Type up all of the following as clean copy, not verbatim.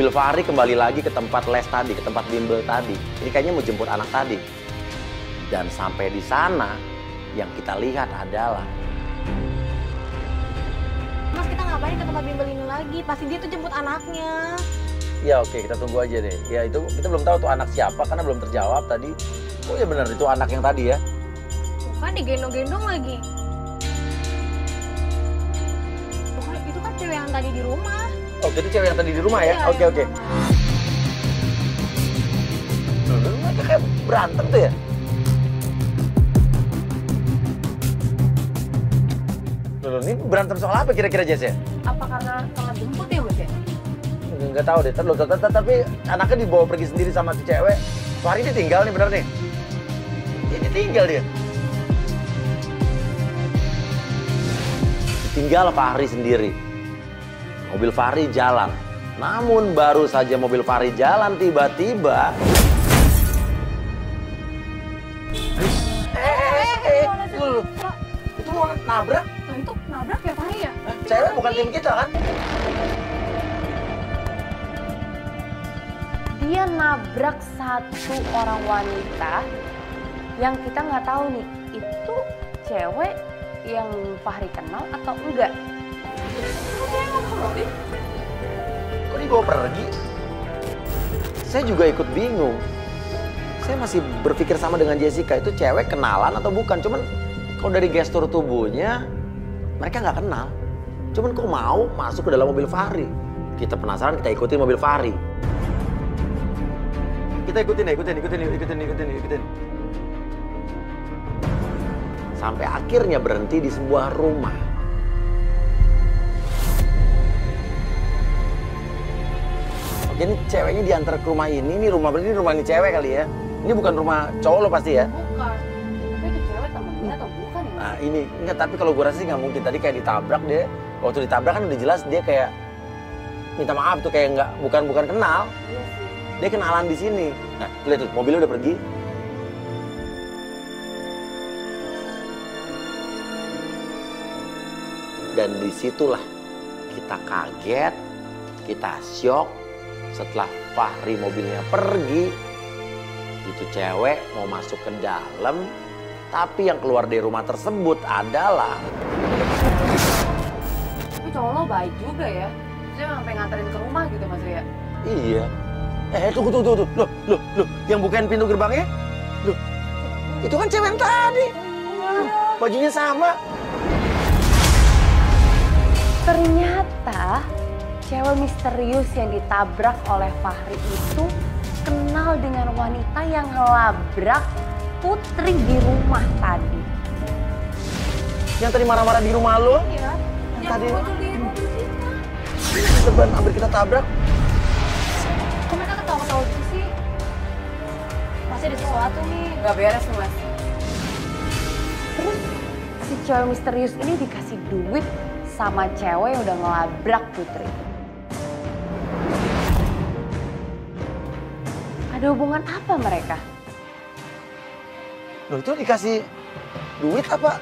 Mobil Fahri kembali lagi ke tempat les tadi, ke tempat bimbel tadi. Ini kayaknya mau jemput anak tadi. Dan sampai di sana, yang kita lihat adalah... Mas, kita ngapain ke tempat bimbel ini lagi? Pasti dia tuh jemput anaknya. Ya oke, kita tunggu aja deh. Ya itu kita belum tahu tuh anak siapa karena belum terjawab tadi. Oh ya benar, itu anak yang tadi ya. Bukan digendong-gendong lagi. Bukan, itu kan cewek yang tadi di rumah. Oh, itu cewek yang tadi di rumah ya? Iya, Oke, oke. Mereka kayak berantem tuh ya? Loh, ini berantem soal apa kira-kira Jess ya? Apa karena salah jemput ya, Mas ya? Nggak tahu deh, tapi anaknya dibawa pergi sendiri sama si cewek. Fahri ditinggal nih, bener nih? Dia ditinggal dia. Ditinggal Fahri sendiri. Mobil Fahri jalan. Namun baru saja mobil Fahri jalan tiba-tiba... Itu mau nabrak? Nah, itu nabrak ya Fahri ya? Cewek bukan tim kita kan? Dia nabrak satu orang wanita yang kita nggak tahu nih, itu cewek yang Fahri kenal atau enggak. Kok dibawa pergi? Saya juga ikut bingung. Saya masih berpikir sama dengan Jessica, itu cewek kenalan atau bukan. Cuman kalau dari gestur tubuhnya, mereka nggak kenal. Cuman kok mau masuk ke dalam mobil Fahri? Kita penasaran, kita ikutin mobil Fahri. Kita ikutin. Sampai akhirnya berhenti di sebuah rumah. Oke, ini ceweknya diantar ke rumah ini rumah berarti rumah ini cewek kali ya? Ini bukan rumah cowok lo pasti ya? Bukan. Tapi itu cewek temennya atau bukan ya? Nah ini, enggak, tapi kalau gue rasa sih nggak mungkin. Tadi kayak ditabrak dia. Waktu ditabrak kan udah jelas dia kayak minta maaf tuh, kayak nggak, bukan kenal. Iya sih. Dia kenalan di sini. Nah, lihat tuh, mobilnya udah pergi. Dan disitulah kita kaget, kita syok setelah Fahri mobilnya pergi. Itu cewek mau masuk ke dalam, tapi yang keluar dari rumah tersebut adalah... Tapi cowok lo baik juga ya. Saya sampai nganterin ke rumah gitu Mas ya. Iya. Tunggu. Loh, yang bukain pintu gerbangnya? Loh, itu kan cewek yang tadi. Bajunya sama. Ternyata cewek misterius yang ditabrak oleh Fahri itu kenal dengan wanita yang ngelabrak Putri di rumah tadi. Yang tadi marah-marah di rumah lo? Iya. Yang tadi Muncul di mobil kita. seban hampir kita tabrak. Kok mereka ketawa-ketawa gitu sih? Pasti ada sesuatu nih. Gak beres nih Mas. Terus si cewek misterius ini dikasih duit sama cewek yang udah ngelabrak Putri. Ada hubungan apa mereka? Loh, itu dikasih duit apa?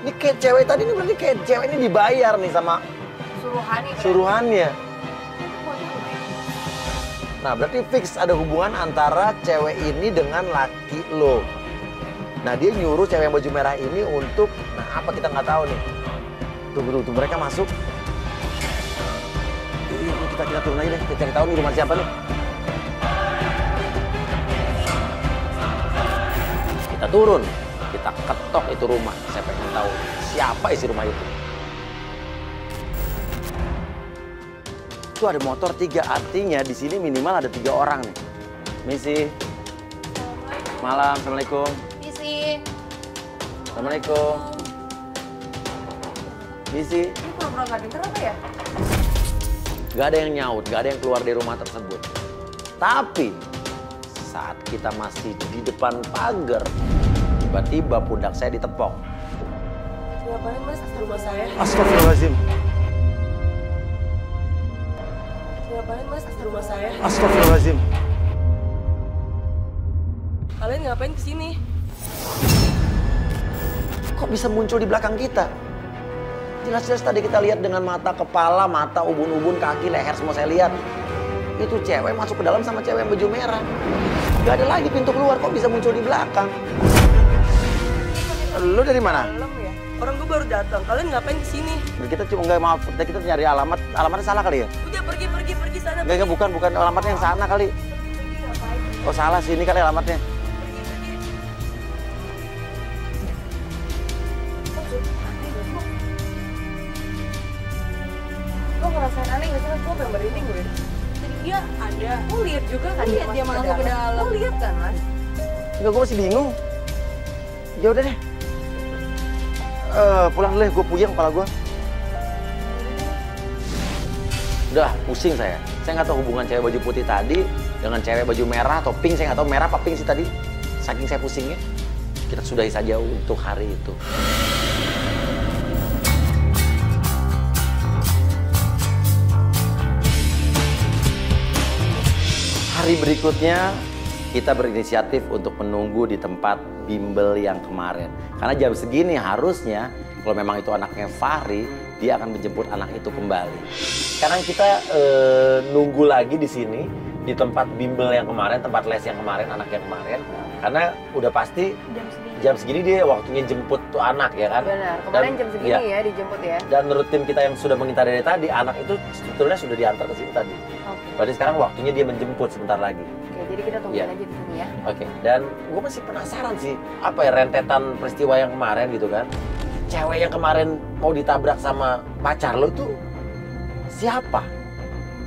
Ini kayak cewek tadi ini berarti kayak cewek ini dibayar nih sama suruhannya. Nah, berarti fix ada hubungan antara cewek ini dengan laki lo. Nah, dia nyuruh cewek yang baju merah ini untuk, nah apa kita nggak tahu nih. Tunggu, mereka masuk. Kita turun aja deh, kita cari tahu nih rumah siapa nih. Kita turun, kita ketok itu rumah. Saya pengen tahu siapa isi rumah itu. Itu ada motor 3, artinya di sini minimal ada 3 orang nih. Misi. Malam, assalamualaikum. Misi. Assalamualaikum. Misi. Ini pura-pura gak denger apa ya? Gak ada yang nyaut, gak ada yang keluar dari rumah tersebut. Tapi saat kita masih di depan pagar, tiba-tiba pundak saya ditepok. Ngapain Mas di rumah saya? Astagfirullahaladzim. Ngapain Mas di rumah saya? Astagfirullahaladzim. Kalian ngapain kesini? Kok bisa muncul di belakang kita? Jelas-jelas tadi kita lihat dengan mata kepala, mata, ubun-ubun, kaki, leher, semua saya lihat. itu cewek masuk ke dalam sama cewek yang baju merah. Gak ada lagi pintu keluar, kok bisa muncul di belakang? Lu dari mana? Malam ya. Orang gue baru datang. Kalian ngapain di sini? Kita cuma nggak maaf, kita nyari alamat. Alamatnya salah kali ya? Udah pergi sana. Enggak, bukan alamatnya yang sana kali. Oh salah sih, ini kali alamatnya. Lo ngerasain aneh gak sih? Gue pengen merinding gue. Jadi dia ada. Lo lihat juga kan Lihat dia masuk ke dalam. Lo lihat kan mas? Enggak, gue masih bingung. Ya udah deh. Pulang dulu deh, gue puyeng kepala gue. Udah, pusing saya. Saya nggak tahu hubungan cewek baju putih tadi dengan cewek baju merah atau pink. Saya nggak tahu merah apa pink sih tadi. Saking saya pusingnya. Kita sudahi saja untuk hari itu. Hari berikutnya kita berinisiatif untuk menunggu di tempat bimbel yang kemarin. Karena jam segini harusnya kalau memang itu anaknya Fahri, dia akan menjemput anak itu kembali. Sekarang kita nunggu lagi di sini di tempat bimbel yang kemarin, tempat les yang kemarin, anak yang kemarin. Karena udah pasti jam segini dia waktunya jemput tuh anak ya kan. Benar, kemarin jam segini ya dijemput ya. Dan menurut tim kita yang sudah mengintari dari tadi, anak itu sebetulnya sudah diantar ke sini tadi. Oke. Berarti sekarang waktunya dia menjemput sebentar lagi. Oke, jadi kita tungguin aja di sini ya. Oke, dan gue masih penasaran sih, apa ya rentetan peristiwa yang kemarin gitu kan. Cewek yang kemarin mau ditabrak sama pacar lo itu siapa?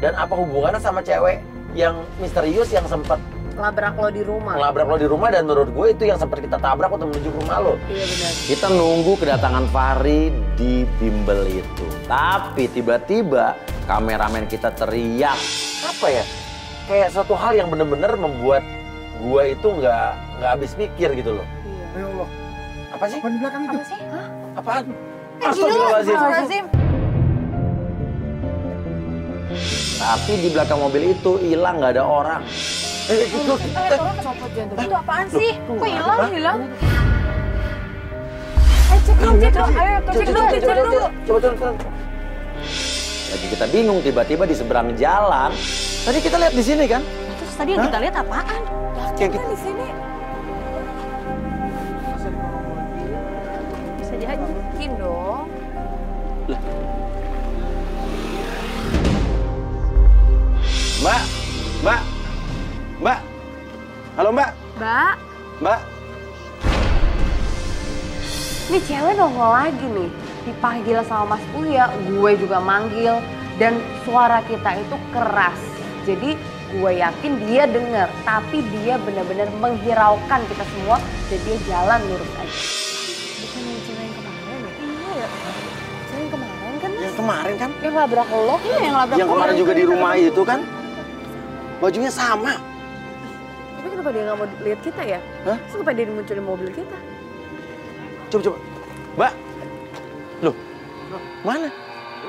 Dan apa hubungannya sama cewek yang misterius yang sempat Labrak lo di rumah. ngelabrak lo di rumah, dan menurut gue itu yang sempat kita tabrak untuk menuju ke rumah lo. Iya benar. Kita nunggu kedatangan Fahri di bimbel itu. Tapi tiba-tiba kameramen kita teriak. Apa ya? Kayak suatu hal yang bener-bener membuat gue itu nggak habis pikir gitu loh. Iya. Ya Allah, Apa sih? apa di belakang itu? Apa sih? Hah? Apaan? Astagfirullahaladzim. Tapi di belakang mobil itu hilang, nggak ada orang. Copot jantung. Itu apaan sih? Kok hilang? Cek dulu. Ayo, cek dulu. Coba. Lagi kita bingung, tiba-tiba di seberang jalan. Tadi kita lihat di sini kan? Terus tadi yang kita lihat apaan? Kayak gitu. Di sini. Bisa jadi. Mungkin dong. Mbak. Halo Mbak. Mbak. Ini cewek nongol lagi nih. Dipanggil sama Mas Uya, gue juga manggil. Dan suara kita itu keras. Jadi gue yakin dia denger. Tapi dia benar-benar menghiraukan kita semua. Dan dia jalan lurus aja. Bukan yang cewek yang kemarin ya? Iya ya. Cewek yang kemarin kan Mas? Yang kemarin kan? Yang labrak lo? Iya, yang labrak. Yang kemarin juga di rumah itu kan? Bajunya sama. Tapi kenapa dia nggak mau lihat kita ya? Hah? Terus kenapa dia munculin mobil kita? Coba. Mbak. Loh. Mana?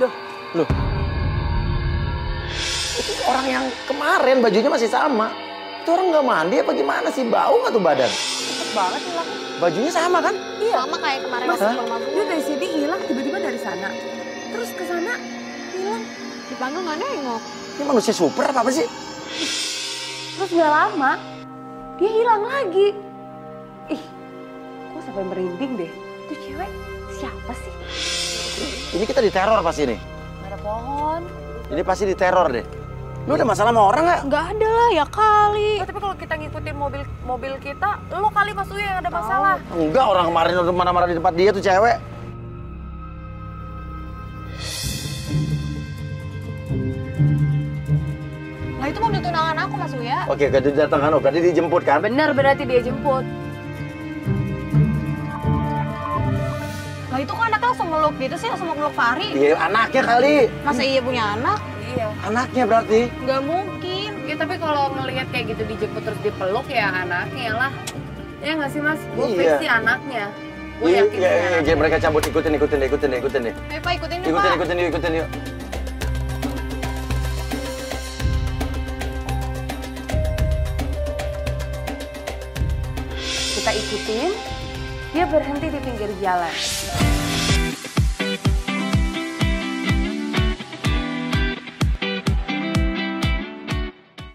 Loh. Itu orang yang kemarin bajunya masih sama. Itu orang nggak mandi apa gimana sih? Bau nggak tuh badan? Cepet banget hilang. Bajunya sama kan? Iya. Sama kayak kemarin Mas, masuk ke rumah gue. dia dari sini hilang tiba-tiba dari sana. Terus ke sana hilang. Dipanggil nggak nengok. Ini manusia super apa sih? Terus gak lama dia hilang lagi. Ih, gue sampai merinding deh. Itu cewek siapa sih? Ini kita diteror pasti nih. Gak ada pohon. Ini pasti diteror deh. Lu ada masalah sama orang nggak? Nggak ada lah ya kali. Oh, tapi kalau kita ngikutin mobil kita, lo kali Mas Uya yang ada masalah. Enggak, orang kemarin udah marah-marah di tempat dia tuh cewek. Nah itu mobil tunangan aku Mas Uya. Oke, gak datang kan? Berarti dijemput kan? Bener, berarti dia jemput. Lah itu kok anaknya langsung meluk gitu sih, langsung meluk Fahri. Iya, anaknya kali. Masa iya punya anak? Iya. Anaknya berarti. Nggak mungkin. Ya tapi kalau ngelihat kayak gitu dijemput terus dipeluk ya anaknya lah. Ya nggak sih Mas? Gue Iya. fix sih anaknya. Gue Iya, yakin iya, sih iya, anaknya. jadi mereka cabut, ikutin deh. Ayo Pak ikutin nih Pak. Ikutin yuk. Kita ikutin, dia berhenti di pinggir jalan.